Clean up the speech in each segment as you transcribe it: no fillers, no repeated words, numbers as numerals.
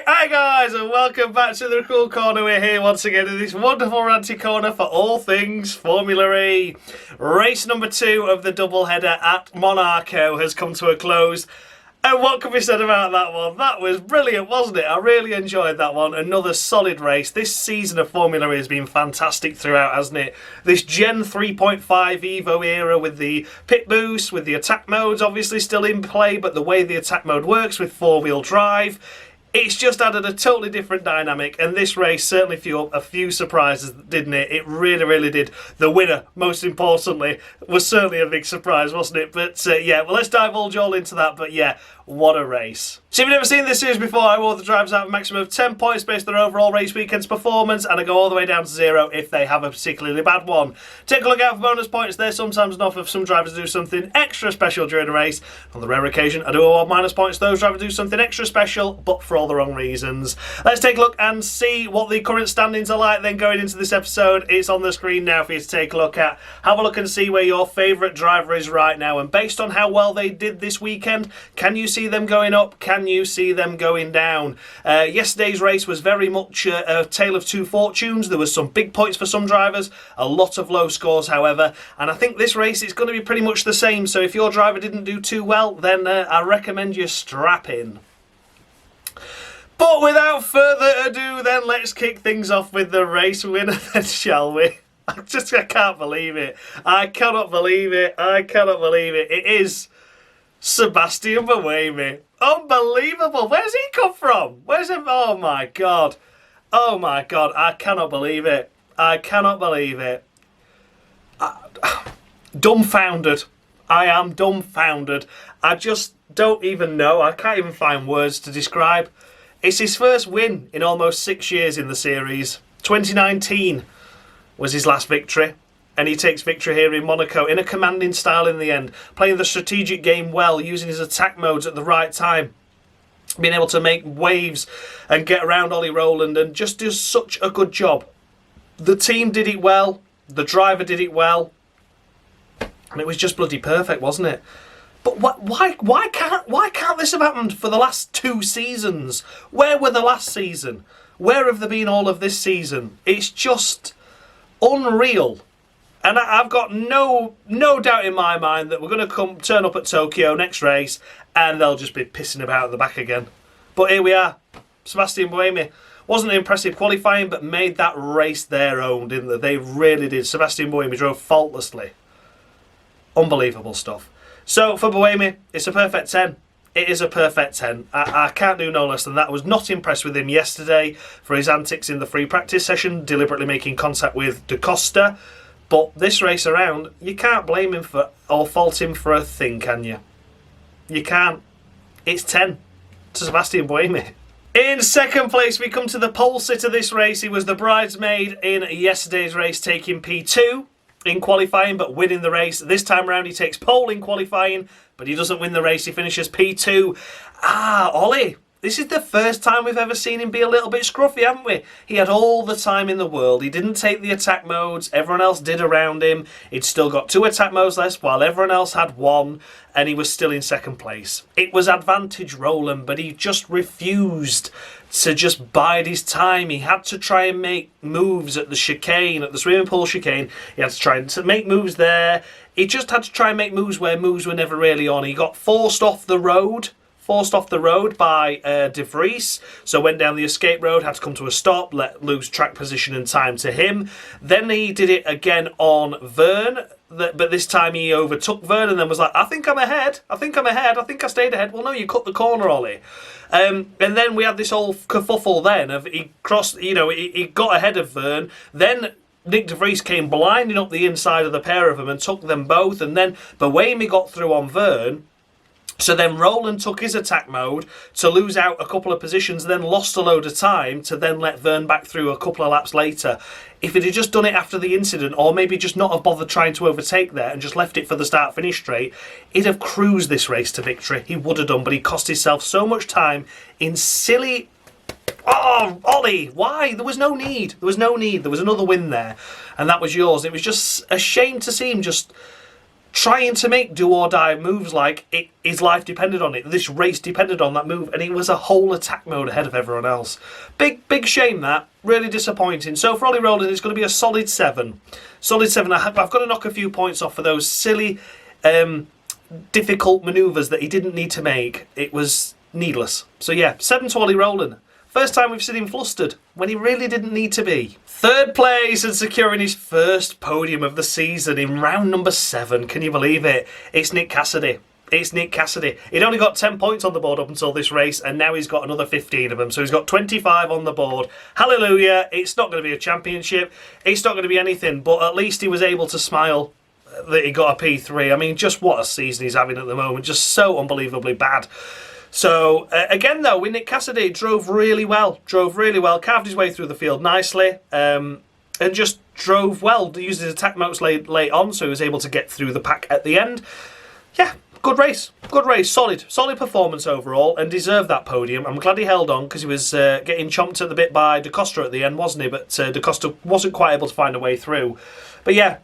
Hi guys, and welcome back to the Cool Corner. We're here once again in this wonderful ranty corner for all things Formula E. Race number 2 of the doubleheader at Monaco has come to a close. And what can be said about that one? That was brilliant, wasn't it? I really enjoyed that one. Another solid race. This season of Formula E has been fantastic throughout, hasn't it? This Gen 3.5 Evo era with the pit boost, with the attack modes obviously still in play, but the way the attack mode works with four-wheel drive, it's just added a totally different dynamic, and this race certainly fueled a few surprises, didn't it? It really, really did. The winner, most importantly, was certainly a big surprise, wasn't it? But yeah, well, let's divulge all into that. But yeah, what a race. So if you've never seen this series before, I award the drivers out a maximum of 10 points based on their overall race weekend's performance, and I go all the way down to 0 if they have a particularly bad one. Take a look out for bonus points. They're sometimes enough if some drivers do something extra special during a race. On the rare occasion, I do award minus points. Those drivers do something extra special, but for all the wrong reasons. Let's take a look and see what the current standings are like then going into this episode. It's on the screen now for you to take a look at. Have a look and see where your favourite driver is right now, and based on how well they did this weekend, can you see them going up? Can you see them going down? Yesterday's race was very much a tale of two fortunes. There was some big points for some drivers, a lot of low scores however, and I think this race is going to be pretty much the same. So if your driver didn't do too well, then I recommend you strap in. But without further ado, then let's kick things off with the race winner then, shall we? I can't believe it. I cannot believe it. I cannot believe it. It is Sebastian Buemi. Unbelievable. Where's he come from? Where's him? Oh my God. Oh my God. I cannot believe it. I cannot believe it. Dumbfounded. I am dumbfounded. I just don't even know. I can't even find words to describe. It's his first win in almost 6 years in the series. 2019 was his last victory, and he takes victory here in Monaco in a commanding style in the end, playing the strategic game well, using his attack modes at the right time, being able to make waves and get around Ollie Rowland, and just does such a good job. The team did it well, the driver did it well, and it was just bloody perfect, wasn't it? But why can't this have happened for the last 2 seasons? Where were the last season? Where have they been all of this season? It's just unreal. And I've got no doubt in my mind that we're going to turn up at Tokyo next race and they'll just be pissing about at the back again. But here we are. Sebastian Buemi wasn't impressive qualifying, but made that race their own, didn't they? They really did. Sebastian Buemi drove faultlessly. Unbelievable stuff. So for Buemi, it's a perfect 10. It is a perfect 10. I can't do no less than that. I was not impressed with him yesterday for his antics in the free practice session, deliberately making contact with Da Costa. But this race around, you can't blame him for or fault him for a thing, can you? You can't. It's 10 to Sebastian Buemi. In second place, we come to the pole sitter this race. He was the bridesmaid in yesterday's race, taking P2 in qualifying, but winning the race. This time around, he takes pole in qualifying, but he doesn't win the race. He finishes P2. Ollie. This is the first time we've ever seen him be a little bit scruffy, haven't we? He had all the time in the world. He didn't take the attack modes. Everyone else did around him. He'd still got 2 attack modes left, while everyone else had 1, and he was still in second place. It was advantage Rowland, but he just refused to just bide his time. He had to try and make moves at the chicane, at the swimming pool chicane. He had to try and make moves there. He just had to try and make moves where moves were never really on. He got forced off the road by De Vries, so went down the escape road, had to come to a stop, let lose track position and time to him. Then he did it again on Vern, but this time he overtook Vern and then was like, I think I'm ahead, I think I stayed ahead. Well, no, you cut the corner, Ollie. And then we had this whole kerfuffle then of he crossed, he got ahead of Vern, then Nick De Vries came blinding up the inside of the pair of them and took them both, and then Buemi got through on Vern. So then Rowland took his attack mode to lose out a couple of positions, then lost a load of time to then let Vern back through a couple of laps later. If he'd have just done it after the incident, or maybe just not have bothered trying to overtake there and just left it for the start-finish straight, he'd have cruised this race to victory. He would have done, but he cost himself so much time in silly... Oh, Ollie, why? There was no need. There was no need. There was another win there, and that was yours. It was just a shame to see him just trying to make do-or-die moves like his life depended on it. This race depended on that move, and it was a whole attack mode ahead of everyone else. Big shame that. Really disappointing. So for Ollie Rowland, it's going to be a solid 7. Solid 7. I've got to knock a few points off for those silly, difficult manoeuvres that he didn't need to make. It was needless. So yeah, 7 to Ollie Rowland. First time we've seen him flustered when he really didn't need to be. Third place and securing his first podium of the season in round number 7. Can you believe it? It's Nick Cassidy. It's Nick Cassidy. He'd only got 10 points on the board up until this race, and now he's got another 15 of them. So he's got 25 on the board. Hallelujah. It's not going to be a championship. It's not going to be anything, but at least he was able to smile that he got a P3. I mean, just what a season he's having at the moment. Just so unbelievably bad. So, again though, with Nick Cassidy, drove really well, carved his way through the field nicely, and just drove well, used his attack modes late on, so he was able to get through the pack at the end. Yeah, good race, solid performance overall, and deserved that podium. I'm glad he held on, because he was getting chomped at the bit by Da Costa at the end, wasn't he? But Da Costa wasn't quite able to find a way through. But yeah,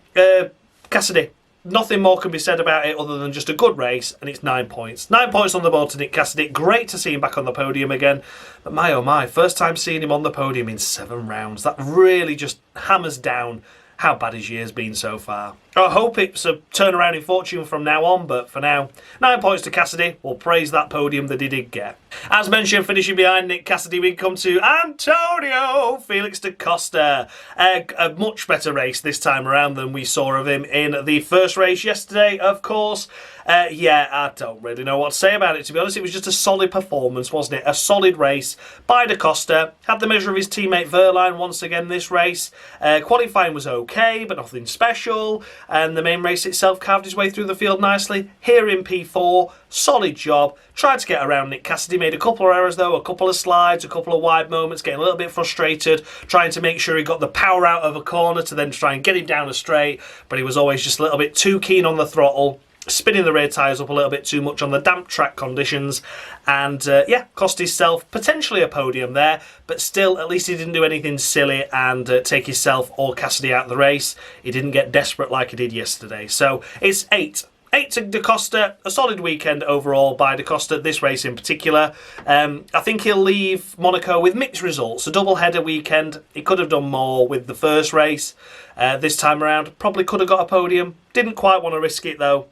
Cassidy. Nothing more can be said about it other than just a good race, and it's 9 points. 9 points on the board to Nick Cassidy. Great to see him back on the podium again. But my oh my, first time seeing him on the podium in 7 rounds. That really just hammers down how bad his year's been so far. I hope it's a turnaround in fortune from now on, but for now, 9 points to Cassidy. We'll praise that podium that he did get. As mentioned, finishing behind Nick Cassidy, we come to Antonio Felix da Costa. A much better race this time around than we saw of him in the first race yesterday, of course. Yeah, I don't really know what to say about it, to be honest. It was just a solid performance, wasn't it? A solid race by Da Costa. Had the measure of his teammate Verline once again this race. Qualifying was okay, but nothing special. And the main race itself carved his way through the field nicely. Here in P4, solid job. Tried to get around Nick Cassidy, made a couple of errors though, a couple of slides, a couple of wide moments, getting a little bit frustrated, trying to make sure he got the power out of a corner to then try and get him down a straight, but he was always just a little bit too keen on the throttle, spinning the rear tyres up a little bit too much on the damp track conditions, and yeah, cost himself potentially a podium there, but still, at least he didn't do anything silly and take himself or Cassidy out of the race. He didn't get desperate like he did yesterday. So it's 8. 8 to Da Costa, a solid weekend overall by Da Costa, this race in particular. I think he'll leave Monaco with mixed results. A double-header weekend. He could have done more with the first race this time around. Probably could have got a podium. Didn't quite want to risk it though.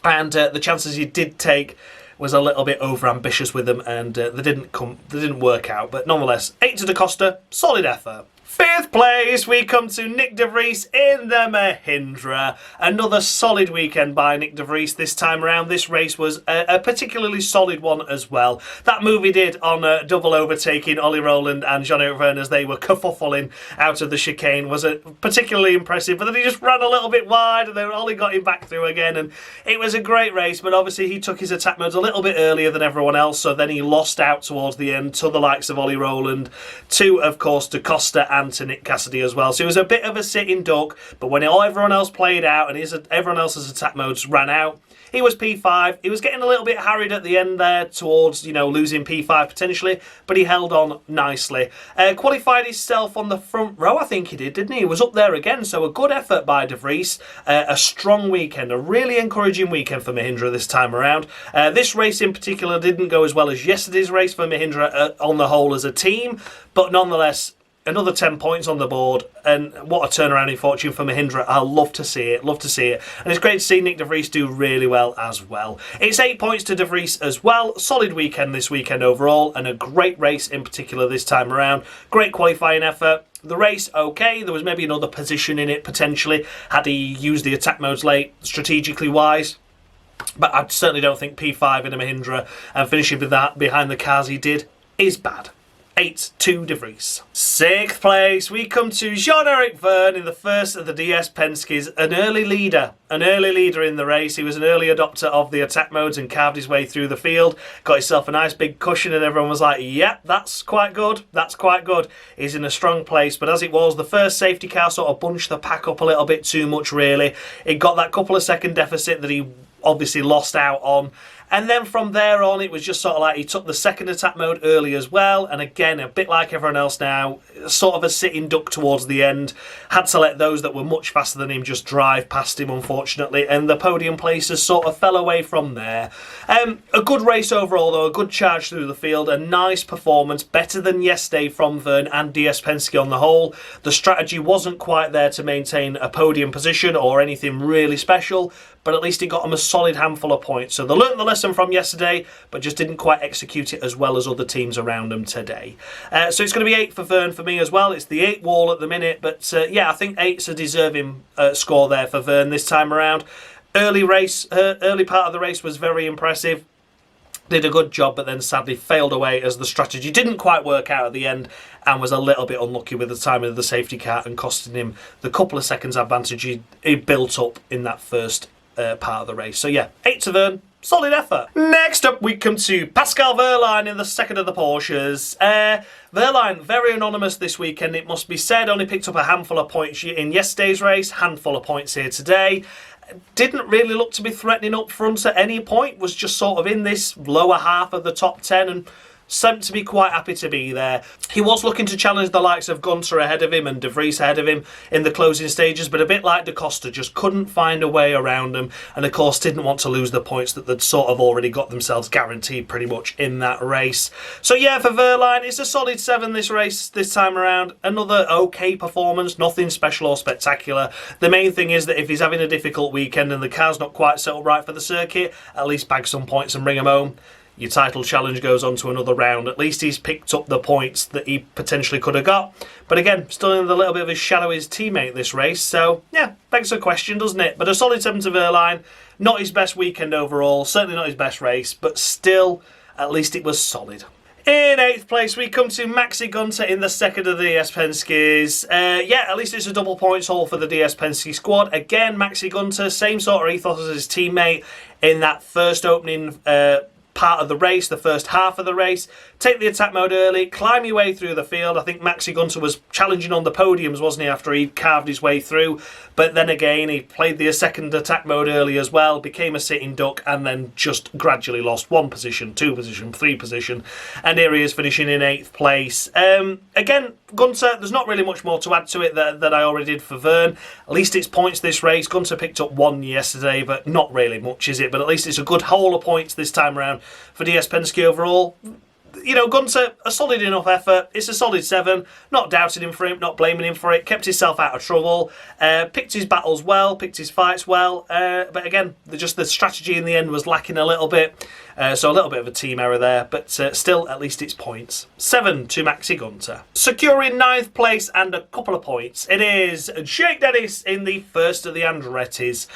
And the chances he did take was a little bit over-ambitious with them, and they didn't work out. But nonetheless, 8 to Da Costa, solid effort. 5th place, we come to Nick de Vries in the Mahindra. Another solid weekend by Nick de Vries this time around. This race was a particularly solid one as well. That move he did on double overtaking Ollie Rowland and Jean-Eric Vergne as they were kerfuffling out of the chicane was particularly impressive, but then he just ran a little bit wide and then Ollie got him back through again, and it was a great race, but obviously he took his attack modes a little bit earlier than everyone else, so then he lost out towards the end to the likes of Ollie Rowland, to, of course, Da Costa and to Nick Cassidy as well. So it was a bit of a sitting duck, but when everyone else played out and everyone else's attack modes ran out, he was P5. He was getting a little bit harried at the end there towards, losing P5 potentially, but he held on nicely. Qualified himself on the front row, I think he did, didn't he? He was up there again, so a good effort by de Vries. A strong weekend, a really encouraging weekend for Mahindra this time around. This race in particular didn't go as well as yesterday's race for Mahindra on the whole as a team, but nonetheless, another 10 points on the board, and what a turnaround in fortune for Mahindra. I love to see it, and it's great to see Nick de Vries do really well as well. It's 8 points to de Vries as well. Solid weekend this weekend overall, and a great race in particular this time around. Great qualifying effort. The race, okay, there was maybe another position in it potentially had he used the attack modes late, strategically wise. But I certainly don't think P5 in a Mahindra and finishing with that behind the cars he did is bad. 8 to de Vries. 6th place, we come to Jean-Eric Vergne in the first of the DS Penske's, an early leader in the race. He was an early adopter of the attack modes and carved his way through the field, got himself a nice big cushion, and everyone was like, yep, that's quite good, He's in a strong place, but as it was, the first safety car sort of bunched the pack up a little bit too much really. It got that couple of second deficit that he obviously lost out on, And then from there on, it was just sort of like he took the second attack mode early as well. And again, a bit like everyone else now, sort of a sitting duck towards the end. Had to let those that were much faster than him just drive past him, unfortunately. And the podium places sort of fell away from there. A good race overall, though. A good charge through the field. A nice performance. Better than yesterday from Vern and DS Penske on the whole. The strategy wasn't quite there to maintain a podium position or anything really special, but at least it got them a solid handful of points. So they learnt the lesson from yesterday, but just didn't quite execute it as well as other teams around them today. So it's going to be 8 for Vern for me as well. It's the 8 wall at the minute, but yeah, I think 8's a deserving score there for Vern this time around. Early part of the race was very impressive. Did a good job, but then sadly failed away as the strategy didn't quite work out at the end and was a little bit unlucky with the timing of the safety car and costing him the couple of seconds advantage he built up in that first part of the race. So yeah, 8 to Vern. Solid effort. Next up, we come to Pascal Wehrlein in the second of the Porsches. Wehrlein, very anonymous this weekend, it must be said. Only picked up a handful of points in yesterday's race, handful of points here today. Didn't really look to be threatening up front at any point. Was just sort of in this lower half of the top 10 and seemed to be quite happy to be there. He was looking to challenge the likes of Gunter ahead of him and De Vries ahead of him in the closing stages, but a bit like Da Costa, just couldn't find a way around him, and of course didn't want to lose the points that they'd sort of already got themselves guaranteed pretty much in that race. So yeah, for Wehrlein, it's a solid 7 this race this time around. Another okay performance, nothing special or spectacular. The main thing is that if he's having a difficult weekend and the car's not quite set up right for the circuit, at least bag some points and bring them home. Your title challenge goes on to another round. At least he's picked up the points that he potentially could have got. But again, still in a little bit of a shadow of his teammate this race. So, yeah, begs a question, doesn't it? But a solid 7 to Wehrlein. Not his best weekend overall. Certainly not his best race. But still, at least it was solid. In 8th place, we come to Maxi Gunter in the second of the DS Penske's. Yeah, at least it's a double points haul for the DS Penske squad. Again, Maxi Gunter, same sort of ethos as his teammate in that first opening part of the race, the first half of the race. Take the attack mode early, climb your way through the field. I think Maxi Gunter was challenging on the podiums, wasn't he, after he carved his way through. But then again, he played the second attack mode early as well, became a sitting duck, and then just gradually lost 1 position, 2 position, 3 position. And here he is finishing in 8th place. Again, Gunter, there's not really much more to add to it that I already did for Vern. At least it's points this race. Gunter picked up 1 yesterday, but not really much, is it? But at least it's a good haul of points this time around for DS Penske overall. You know, Gunter, a solid enough effort. It's a solid 7. Not doubting him for it, not blaming him for it. Kept himself out of trouble. Picked his battles well, picked his fights well. But again, just the strategy in the end was lacking a little bit. So a little bit of a team error there. But still, at least it's points. 7 to Maxi Gunter. Securing 9th place and a couple of points. It is Jake Dennis in the first of the Andrettis.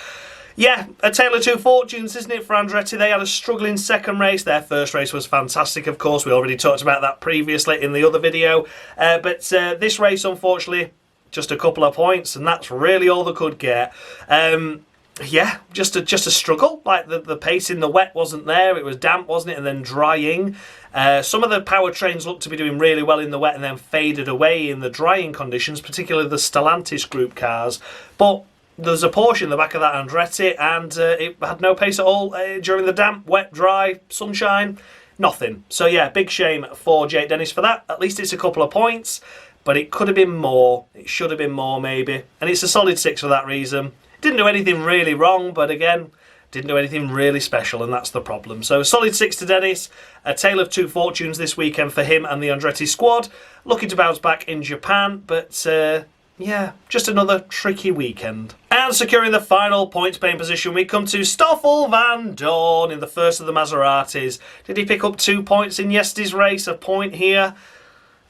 Yeah, a tale of 2 fortunes, isn't it, for Andretti? They had a struggling second race. Their first race was fantastic, of course. We already talked about that previously in the other video. But this race, unfortunately, just a couple of points, and that's really all they could get. Yeah, just a struggle. Like the pace in the wet wasn't there. It was damp, wasn't it? And then drying. Some of the powertrains looked to be doing really well in the wet and then faded away in the drying conditions, particularly the Stellantis group cars. But there's a Porsche in the back of that Andretti, and it had no pace at all during the damp, wet, dry, sunshine, nothing. So yeah, big shame for Jake Dennis for that. At least it's a couple of points, but it could have been more. It should have been more, maybe. And it's a solid 6 for that reason. Didn't do anything really wrong, but again, didn't do anything really special, and that's the problem. So a solid 6 to Dennis. A tale of 2 fortunes this weekend for him and the Andretti squad. Looking to bounce back in Japan, but yeah, just another tricky weekend. And securing the final points-paying position, we come to Stoffel van Dorn in the first of the Maseratis. Did he pick up 2 points in yesterday's race? A point here?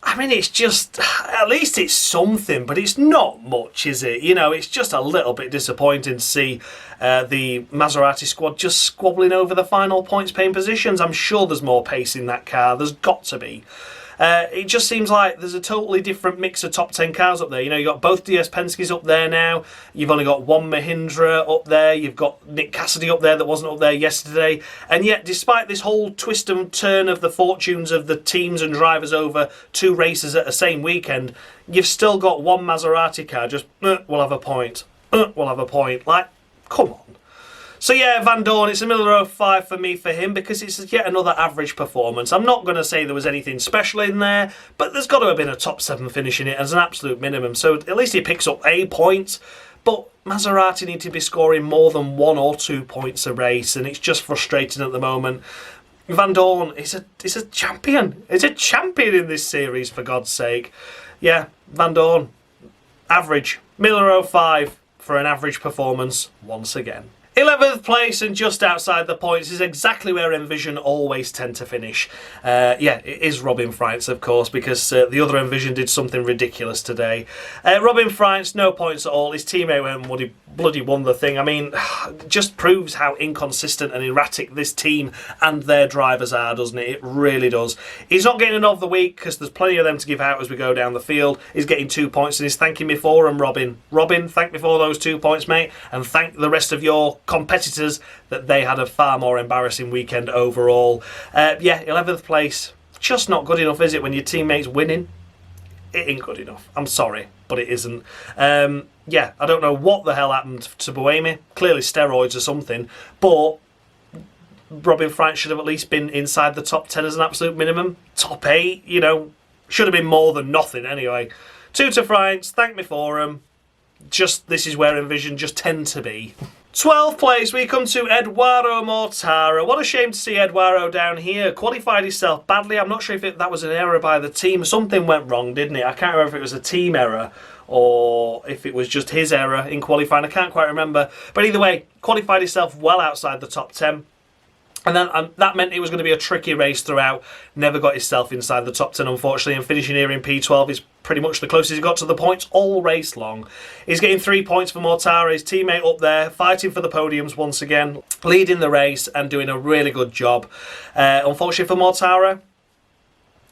I mean, it's just, at least it's something, but it's not much, is it? You know, it's just a little bit disappointing to see the Maserati squad just squabbling over the final points-paying positions. I'm sure there's more pace in that car. There's got to be. It just seems like there's a totally different mix of top 10 cars up there. You know, you've got both DS Penske's up there now. You've only got one Mahindra up there. You've got Nick Cassidy up there that wasn't up there yesterday. And yet, despite this whole twist and turn of the fortunes of the teams and drivers over 2 races at the same weekend, you've still got one Maserati car just, we'll have a point. We'll have a point. Like, come on. So yeah, Van Dorn, it's a Miller 05 for me for him because it's yet another average performance. I'm not going to say there was anything special in there, but there's got to have been a top 7 finish in it as an absolute minimum. So at least he picks up a point. But Maserati need to be scoring more than 1 or 2 points a race, and it's just frustrating at the moment. Van Dorn is a champion. He's a champion in this series, for God's sake. Yeah, Van Dorn, average. Miller 05 for an average performance once again. 11th place and just outside the points is exactly where Envision always tend to finish. Yeah, it is Robin Freitz, of course, because the other Envision did something ridiculous today. Robin Freitz, no points at all. His teammate went and bloody won the thing. I mean, just proves how inconsistent and erratic this team and their drivers are, doesn't it? It really does. He's not getting an of the week because there's plenty of them to give out as we go down the field. He's getting 2 points and he's thanking me for them, Robin. Robin, thank me for those 2 points, mate, and thank the rest of your competitors that they had a far more embarrassing weekend overall. Yeah, 11th place, just not good enough, is it, when your teammate's winning? It ain't good enough. I'm sorry, but it isn't. Yeah, I don't know what the hell happened to Buemi. Clearly steroids or something, but Robin Freitz should have at least been inside the top 10 as an absolute minimum. Top 8, you know, should have been more than nothing anyway. 2 to Freitz, thank me for him. Just, this is where Envision just tend to be. 12th place, we come to Eduardo Mortara. What a shame to see Eduardo down here. Qualified himself badly. I'm not sure if that was an error by the team. Something went wrong, didn't it? I can't remember if it was a team error or if it was just his error in qualifying. I can't quite remember. But either way, qualified himself well outside the top 10. And then that meant it was going to be a tricky race throughout. Never got himself inside the top 10, unfortunately, and finishing here in P12 is pretty much the closest he got to the points all race long. He's getting 3 points for Mortara, his teammate up there, fighting for the podiums once again, leading the race and doing a really good job. Unfortunately for Mortara,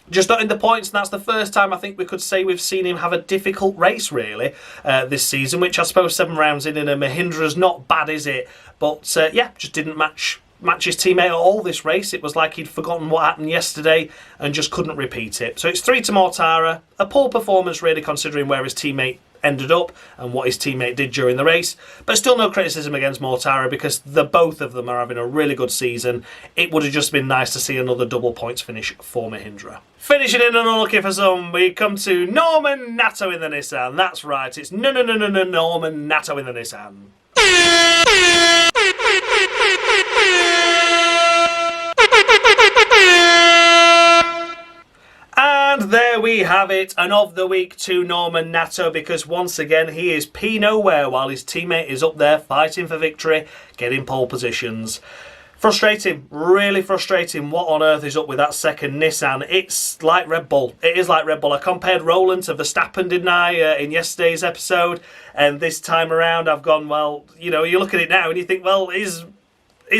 just not in the points, and that's the first time I think we could say we've seen him have a difficult race, really, this season, which I suppose 7 rounds in a Mahindra's not bad, is it? But, yeah, just didn't match his teammate at all this race. It was like he'd forgotten what happened yesterday and just couldn't repeat it. So it's 3 to Mortara. A poor performance, really, considering where his teammate ended up and what his teammate did during the race. But still no criticism against Mortara because both of them are having a really good season. It would have just been nice to see another double points finish for Mahindra. Finishing in and unlucky for some, we come to Norman Nato in the Nissan. That's right, it's Norman Nato in the Nissan. And there we have it, and of the week to Norman Nato, because once again he is P nowhere while his teammate is up there fighting for victory, getting pole positions. Frustrating, really frustrating. What on earth is up with that second Nissan? It's like Red Bull. It is like Red Bull. I compared Roland to Verstappen, didn't I, in yesterday's episode? And this time around I've gone, well, you know, you look at it now and you think, well, is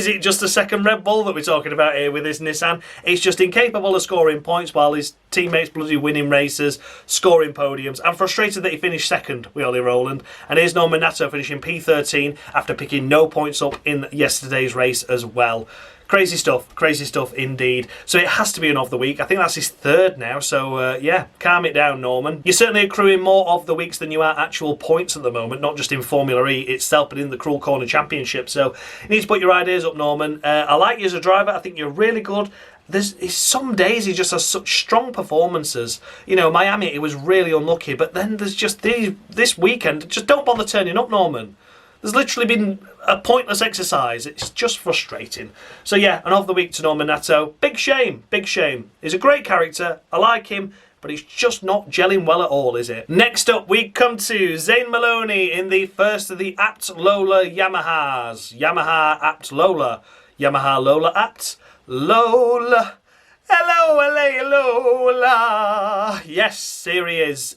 it just a second Red Bull that we're talking about here with this Nissan? It's just incapable of scoring points while his teammates bloody winning races, scoring podiums. I'm frustrated that he finished second with Ollie Rowland. And here's Norman Nato finishing P13 after picking no points up in yesterday's race as well. Crazy stuff indeed. So it has to be an of the week. I think that's his 3rd now, so yeah, calm it down, Norman. You're certainly accruing more of the weeks than you are actual points at the moment, not just in Formula E itself, but in the Cruel Corner Championship. So you need to put your ideas up, Norman. I like you as a driver. I think you're really good. There's some days he just has such strong performances. You know, Miami, he was really unlucky, but then there's just this weekend, just don't bother turning up, Norman. There's literally been a pointless exercise. It's just frustrating. So yeah, an of the week to Norman Nato. Big shame, big shame. He's a great character. I like him, but he's just not gelling well at all, is it? Next up, we come to Zane Maloney in the first of the Apt Lola Yamahas. Yamaha Apt Lola. Yamaha Lola Apt Lola. Hello, hello, Lola. Yes, here he is.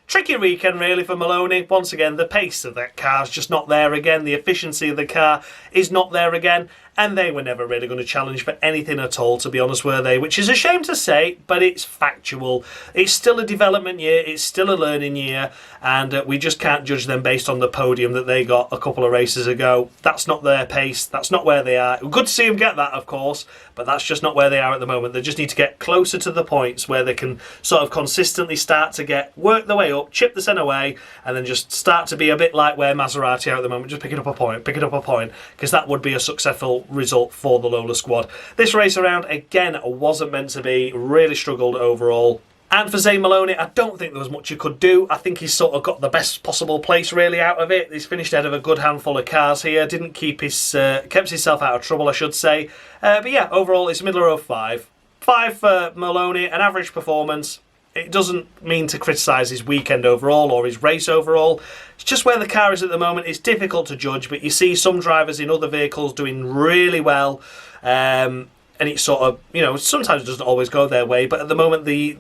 Tricky weekend really for Maloney. Once again, the pace of that car's just not there again. The efficiency of the car is not there again. and they were never really going to challenge for anything at all, to be honest, were they? Which is a shame to say, but it's factual. It's still a development year, it's still a learning year, and we just can't judge them based on the podium that they got a couple of races ago. That's not their pace, that's not where they are. Good to see them get that, of course, but that's just not where they are at the moment. They just need to get closer to the points where they can sort of consistently start to work their way up, chip the centre away, and then just start to be a bit like where Maserati are at the moment, just picking up a point, because that would be a successful result for the Lola squad. This race around, again, wasn't meant to be, really struggled overall. And for Zane Maloney, I don't think there was much he could do. I think he's sort of got the best possible place really out of it. He's finished ahead of a good handful of cars here. Didn't kept himself out of trouble, I should say. But yeah, overall, it's middle of 5. 5 for Maloney, an average performance. It doesn't mean to criticise his weekend overall or his race overall. It's just where the car is at the moment. It's difficult to judge, but you see some drivers in other vehicles doing really well. And it's sort of, you know, sometimes it doesn't always go their way, but at the moment the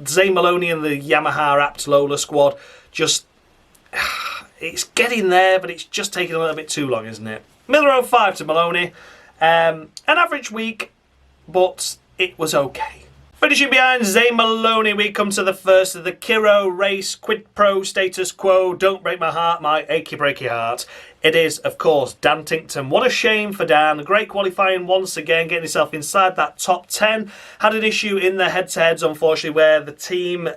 Zane Maloney and the Yamaha Apt Lola squad just, it's getting there, but it's just taking a little bit too long, isn't it? Miller 05 to Maloney. An average week, but it was okay. Finishing behind Zane Maloney, we come to the first of the Kiro race. Quid pro status quo, don't break my heart, my achy breaky heart. It is, of course, Dan Tinkton. What a shame for Dan. Great qualifying once again, getting himself inside that top 10. Had an issue in the head-to-heads, unfortunately, where the team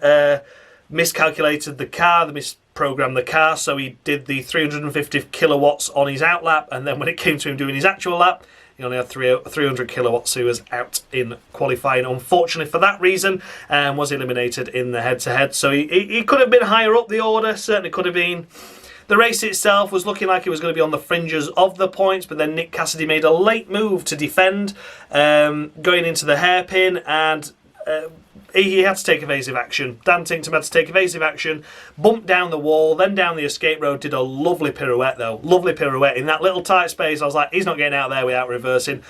miscalculated the car, they misprogrammed the car, so he did the 350 kilowatts on his outlap, and then when it came to him doing his actual lap, he only had 300 kilowatts, so he was out in qualifying, unfortunately, for that reason, and was eliminated in the head-to-head. So he could have been higher up the order, certainly could have been. The race itself was looking like it was going to be on the fringes of the points, but then Nick Cassidy made a late move to defend, going into the hairpin, and he had to take evasive action. Dan Tinkton had to take evasive action, bumped down the wall, then down the escape road, did a lovely pirouette though. Lovely pirouette. In that little tight space, I was like, he's not getting out there without reversing.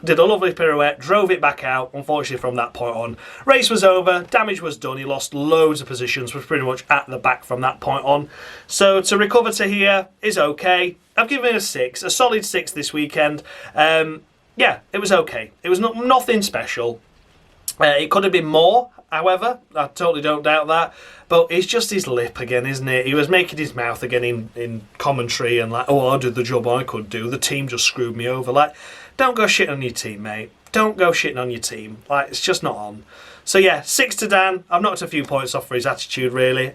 Did a lovely pirouette, drove it back out, unfortunately from that point on. Race was over, damage was done, he lost loads of positions, was pretty much at the back from that point on. So to recover to here is okay. I've given it a 6, a solid 6 this weekend. Yeah, it was okay. It was nothing special. It could have been more, however, I totally don't doubt that, but it's just his lip again, isn't it? He was making his mouth again in commentary and like, oh, I did the job I could do, the team just screwed me over. Like, don't go shitting on your team, mate. Don't go shitting on your team. Like, it's just not on. So yeah, 6 to Dan. I've knocked a few points off for his attitude, really.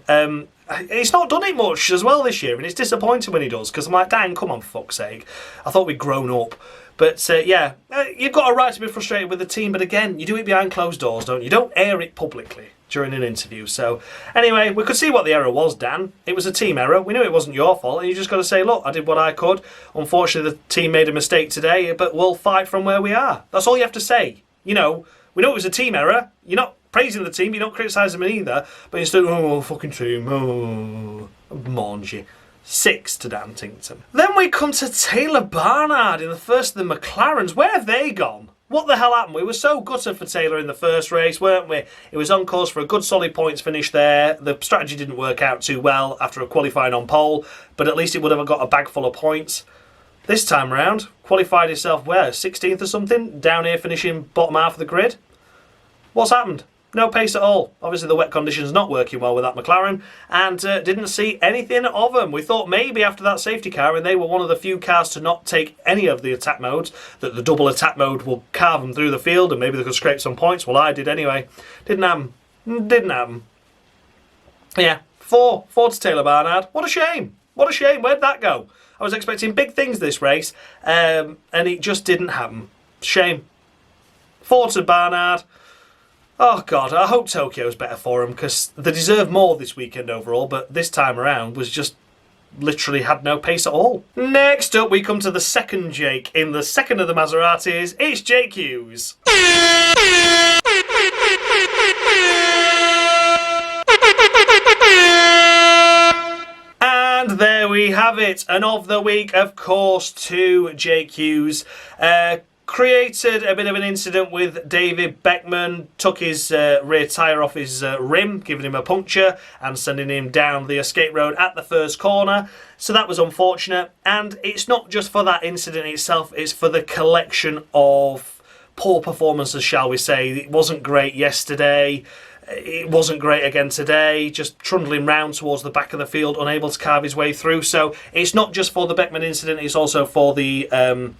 He's not done it much as well this year, and it's disappointing when he does, because I'm like, Dan, come on, for fuck's sake. I thought we'd grown up. But yeah, you've got a right to be frustrated with the team, but again, you do it behind closed doors, don't you? You don't air it publicly during an interview. So anyway, we could see what the error was, Dan. It was a team error. We knew it wasn't your fault, and you just got to say, look, I did what I could. Unfortunately, the team made a mistake today, but we'll fight from where we are. That's all you have to say. You know, we know it was a team error. You're not praising the team, you're not criticising them either, but instead, oh, fucking team, oh, Mongy. 6 to Dan Tinkton. Then we come to Taylor Barnard in the first of the McLarens. Where have they gone? What the hell happened? We were so gutted for Taylor in the first race, weren't we? It was on course for a good solid points finish there. The strategy didn't work out too well after a qualifying on pole, but at least it would have got a bag full of points. This time round, qualified himself where? 16th or something? Down here finishing bottom half of the grid? What's happened? No pace at all. Obviously the wet conditions not working well with that McLaren, and didn't see anything of them. We thought maybe after that safety car, and they were one of the few cars to not take any of the attack modes, that the double attack mode will carve them through the field and maybe they could scrape some points. Well, I did anyway. Didn't happen. Didn't happen. Yeah, 4 to Taylor Barnard. What a shame. What a shame. Where'd that go? I was expecting big things this race, and it just didn't happen. Shame. 4 to Barnard. Oh God, I hope Tokyo's better for them, because they deserve more this weekend overall, but this time around was just literally had no pace at all. Next up, we come to the second Jake. In the second of the Maseratis, it's Jake Hughes. And there we have it. And of the week, of course, to Jake Hughes. created a bit of an incident with David Beckman, took his rear tyre off his rim, giving him a puncture and sending him down the escape road at the first corner. So that was unfortunate, and it's not just for that incident itself, it's for the collection of poor performances, shall we say. It wasn't great yesterday. It wasn't great again today, just trundling round towards the back of the field, unable to carve his way through. So it's not just for the Beckman incident, it's also for the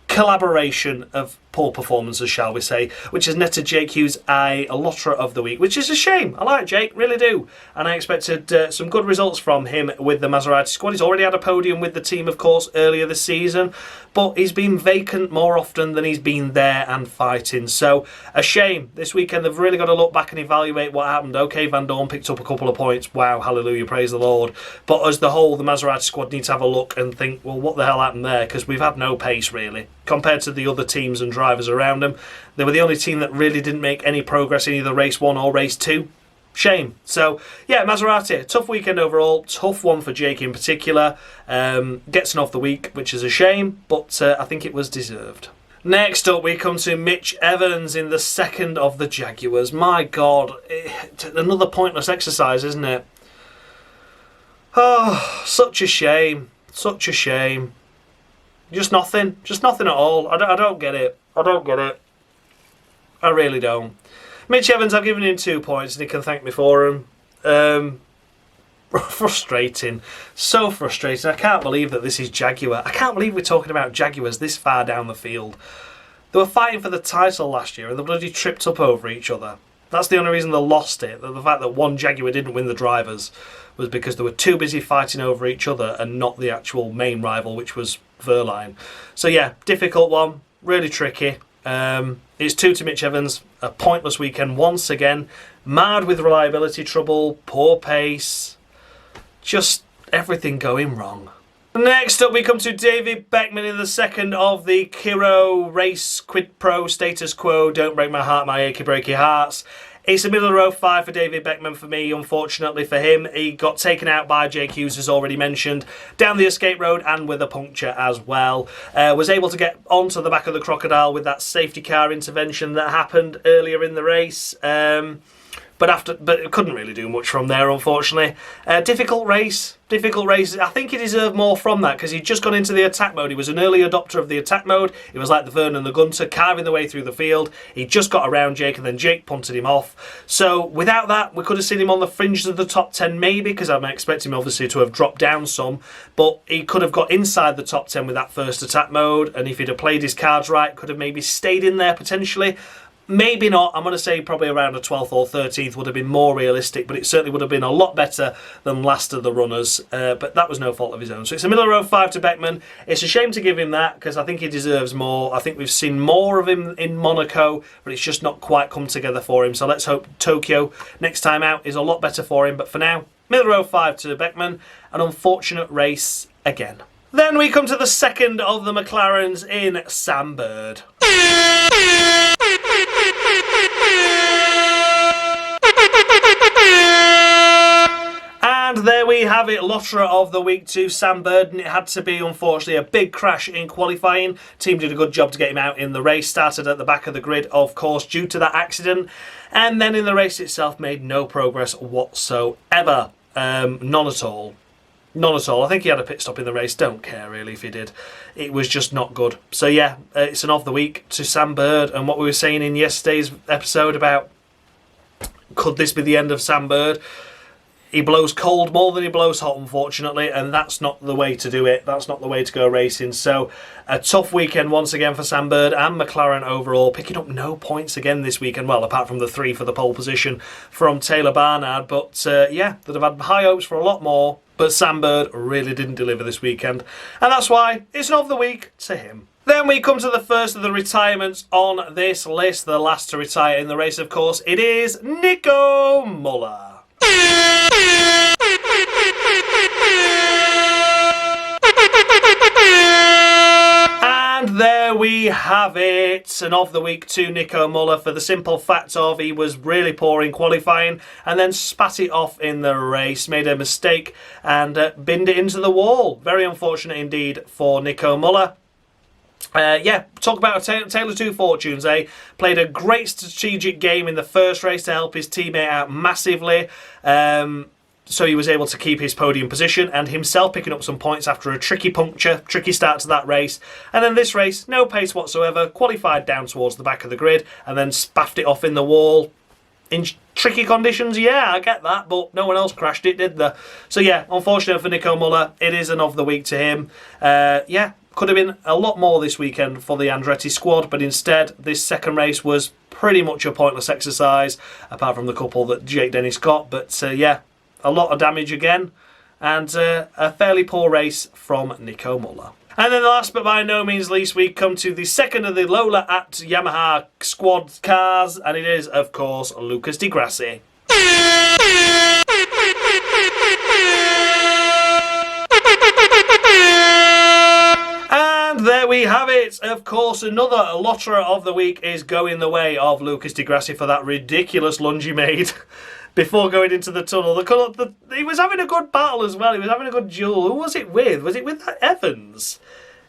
collaboration of poor performances, shall we say, which has netted Jake Hughes a Lotterer of the Week, which is a shame. I like Jake, really do. And I expected some good results from him with the Maserati squad. He's already had a podium with the team, of course, earlier this season, but he's been vacant more often than he's been there and fighting. So, a shame. This weekend they've really got to look back and evaluate what happened. OK, Van Dorn picked up a couple of points. Wow, hallelujah, praise the Lord. But as the whole, the Maserati squad need to have a look and think, well, what the hell happened there? Because we've had no pace, really, compared to the other teams and drivers around them. They were the only team that really didn't make any progress in either race 1 or race 2. Shame. So, yeah, Maserati, tough weekend overall. Tough one for Jake in particular. Gets an off the week, which is a shame, but I think it was deserved. Next up, we come to Mitch Evans in the second of the Jaguars. My God, another pointless exercise, isn't it? Oh, such a shame. Such a shame. Just nothing at all. I don't get it. I don't get it. I really don't. Mitch Evans, I've given him 2 points and he can thank me for them. Frustrating. So frustrating. I can't believe that this is Jaguar. I can't believe we're talking about Jaguars this far down the field. They were fighting for the title last year and they bloody tripped up over each other. That's the only reason they lost it. The fact that one Jaguar didn't win the drivers was because they were too busy fighting over each other and not the actual main rival, which was Verline. So yeah, difficult one. Really tricky. It's 2 to Mitch Evans. A pointless weekend once again. Marred with reliability trouble, poor pace. Just everything going wrong. Next up we come to David Beckman in the second of the Kiro race quid pro status quo. Don't break my heart, my achy breaky hearts. It's a middle of the road 5 for David Beckman for me, unfortunately for him. He got taken out by Jake Hughes, as already mentioned, down the escape road and with a puncture as well. Was able to get onto the back of the Crocodile with that safety car intervention that happened earlier in the race. But couldn't really do much from there, unfortunately. Difficult race. I think he deserved more from that because he'd just gone into the attack mode. He was an early adopter of the attack mode. It was like the Vernon the Gunter, carving the way through the field. He just got around Jake and then Jake punted him off. So without that, we could have seen him on the fringes of the top 10 maybe, because I'm expecting him obviously to have dropped down some. But he could have got inside the top 10 with that first attack mode, and if he'd have played his cards right, could have maybe stayed in there potentially. Maybe not. I'm going to say probably around a 12th or 13th would have been more realistic, but it certainly would have been a lot better than last of the runners. But that was no fault of his own. So it's a middle of the road 5 to Beckman. It's a shame to give him that because I think he deserves more. I think we've seen more of him in Monaco, but it's just not quite come together for him. So let's hope Tokyo next time out is a lot better for him. But for now, middle of the road 5 to Beckman. An unfortunate race again. Then we come to the second of the McLarens in Sam Bird. And there we have it, Lotterer of the Week to Sam Bird, and it had to be, unfortunately, a big crash in qualifying. Team did a good job to get him out in the race, started at the back of the grid, of course, due to that accident, and then in the race itself made no progress whatsoever. None at all. None at all. I think he had a pit stop in the race. Don't care really if he did. It was just not good. So yeah, it's an of the week to Sam Bird. And what we were saying in yesterday's episode about could this be the end of Sam Bird? He blows cold more than he blows hot, unfortunately, and that's not the way to do it. That's not the way to go racing. So a tough weekend once again for Sam Bird and McLaren overall, picking up no points again this weekend. Well, apart from the 3 for the pole position from Taylor Barnard. But yeah, they'd have had high hopes for a lot more. But Sam Bird really didn't deliver this weekend. And that's why it's an of the week to him. Then we come to the first of the retirements on this list. The last to retire in the race, of course, it is Nico Muller. And there we have it, an of the week to Nico Muller for the simple fact of he was really poor in qualifying and then spat it off in the race, made a mistake and binned it into the wall. Very unfortunate indeed for Nico Muller. Yeah, talk about a tale of two fortunes, eh? Played a great strategic game in the first race to help his teammate out massively. So he was able to keep his podium position and himself picking up some points after a tricky start to that race. And then this race, no pace whatsoever, qualified down towards the back of the grid and then spaffed it off in the wall. In tricky conditions, yeah, I get that, but no one else crashed it, did they? So yeah, unfortunate for Nico Muller, it is an of the week to him. Yeah, could have been a lot more this weekend for the Andretti squad, but instead, this second race was pretty much a pointless exercise, apart from the couple that Jake Dennis got. But yeah, a lot of damage again, and a fairly poor race from Nico Muller. And then last but by no means least, we come to the second of the Lola at Yamaha squad cars, and it is, of course, Lucas Di Grassi. And there we have it. Of course, another Lotterer of the week is going the way of Lucas Di Grassi for that ridiculous lunge he made before going into the tunnel. He was having a good battle as well. He was having a good duel. Who was it with? Was it with Evans?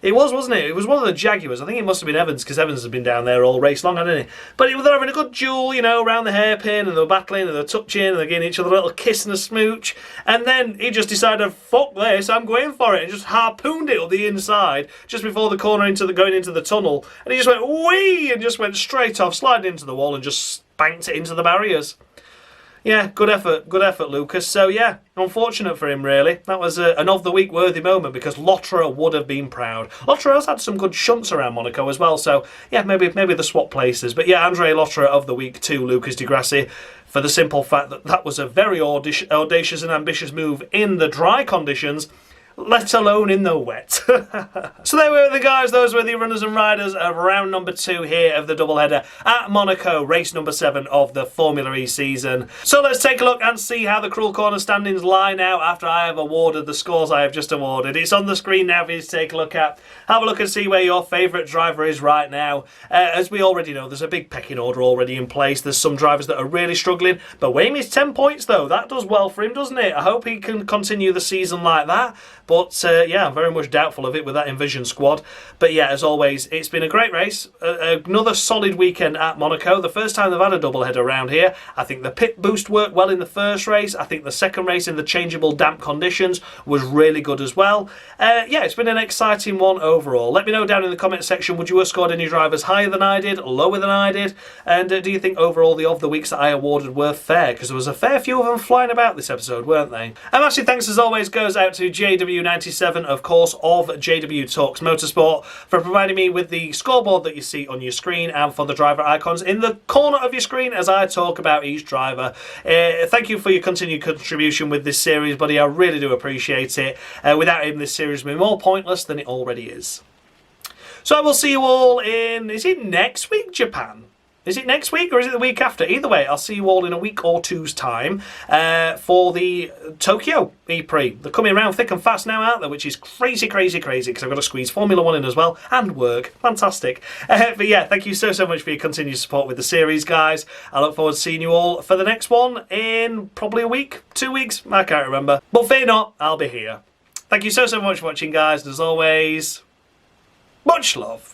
It was, wasn't it? It was one of the Jaguars. I think it must have been Evans, because Evans has been down there all race long, hadn't he? But they were having a good duel, you know, around the hairpin, and they were battling, and they were touching, and they were giving each other a little kiss and a smooch. And then he just decided, fuck this, I'm going for it, and just harpooned it up the inside, just before the corner going into the tunnel. And he just went, whee, and just went straight off, sliding into the wall, and just spanked it into the barriers. Yeah, good effort, Lucas. So yeah, unfortunate for him really. That was an of the week worthy moment, because Lotterer would have been proud. Lotterer has had some good shunts around Monaco as well, so yeah, maybe the swap places. But yeah, Andre Lotterer of the week to Lucas Di Grassi, for the simple fact that that was a very audacious and ambitious move in the dry conditions, let alone in the wet. So there were the guys, those were the runners and riders of round number 2 here of the doubleheader at Monaco, race number 7 of the Formula E season. So let's take a look and see how the Cruel Corner standings lie now after I have awarded the scores I have just awarded. It's on the screen now for you to take a look at. Have a look and see where your favourite driver is right now. As we already know, there's a big pecking order already in place. There's some drivers that are really struggling, but Wayme's 10 points though. That does well for him, doesn't it? I hope he can continue the season like that. But yeah, I'm very much doubtful of it with that Envision squad. But yeah, as always, it's been a great race. Another solid weekend at Monaco. The first time they've had a doubleheader around here. I think the pit boost worked well in the first race. I think the second race in the changeable damp conditions was really good as well. Yeah, it's been an exciting one overall. Let me know down in the comment section, would you have scored any drivers higher than I did, lower than I did? And do you think overall the of the weeks that I awarded were fair? Because there was a fair few of them flying about this episode, weren't they? And massive thanks as always goes out to JW97, of course, of JW Talks Motorsport, for providing me with the scoreboard that you see on your screen and for the driver icons in the corner of your screen as I talk about each driver. Thank you for your continued contribution with this series, buddy. I really do appreciate it. Without him, this series would be more pointless than it already is. So I will see you all in, is it next week, Japan? Is it next week or is it the week after? Either way, I'll see you all in a week or two's time for the Tokyo E-Prix. They're coming around thick and fast now, aren't they? Which is crazy, crazy, crazy, because I've got to squeeze Formula 1 in as well and work. Fantastic. But yeah, thank you so much for your continued support with the series, guys. I look forward to seeing you all for the next one in probably a week, 2 weeks, I can't remember. But fear not, I'll be here. Thank you so much for watching, guys, and as always, much love.